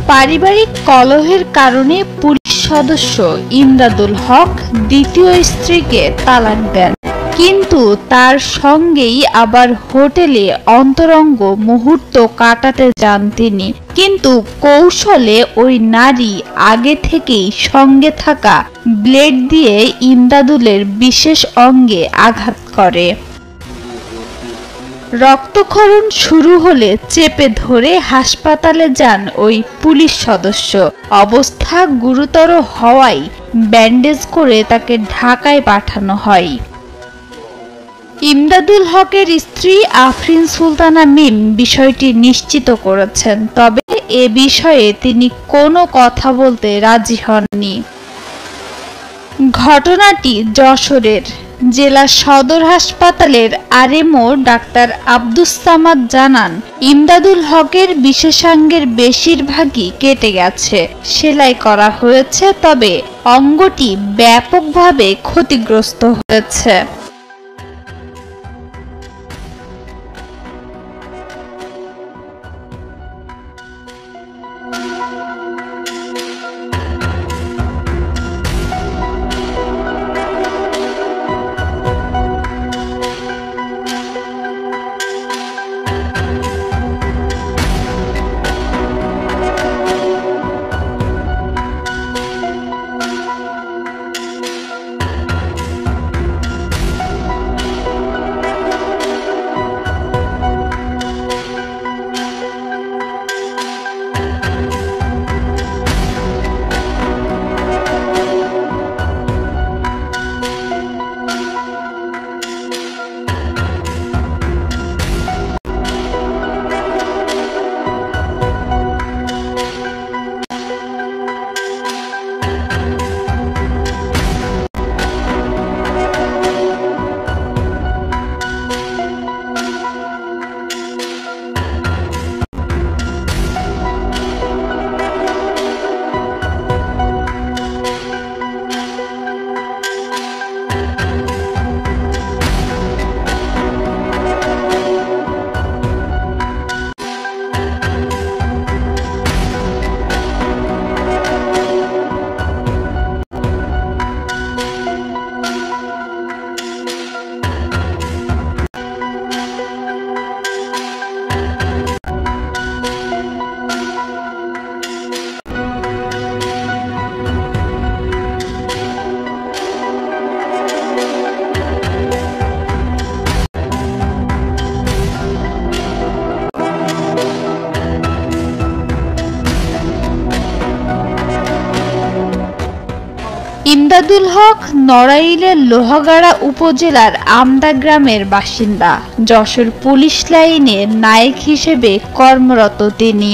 পারিবারিক কলহের কারণে পুলিশ সদস্য ইমদাদুল হক দ্বিতীয় স্ত্রীকে তালাক দেন, কিন্তু তার সঙ্গেই আবার হোটেলে অন্তরঙ্গ মুহূর্ত কাটাতে যান তিনি। কিন্তু কৌশলে ওই নারী আগে থেকেই সঙ্গে থাকা ব্লেড দিয়ে ইমদাদুলের বিশেষ অঙ্গে আঘাত করে। রক্তক্ষরণ শুরু হলে চেপে ধরে হাসপাতালে যান ওই পুলিশ সদস্য। অবস্থা গুরুতর হওয়ায় ব্যান্ডেজ করে তাকে ঢাকায় পাঠানো হয়। ইমদাদুল হকের স্ত্রী আফরিন সুলতানা মিম বিষয়টি নিশ্চিত করেছেন, তবে এ বিষয়ে তিনি কোনো কথা বলতে রাজি হননি। ঘটনাটি যশোরের জেলা সদর হাসপাতালের আরএমও ডাক্তার আব্দুস সামাদ জানান, ইমদাদুল হকের বিশেষাঙ্গের বেশিরভাগই কেটে গেছে, সেলাই করা হয়েছে, তবে অঙ্গটি ব্যাপকভাবে ক্ষতিগ্রস্ত হয়েছে। ইমদাদুল হক নড়াইলের লোহাগাড়া উপজেলার আমদা গ্রামের বাসিন্দা। যশোর পুলিশ লাইনে নায়েক হিসেবে কর্মরত তিনি।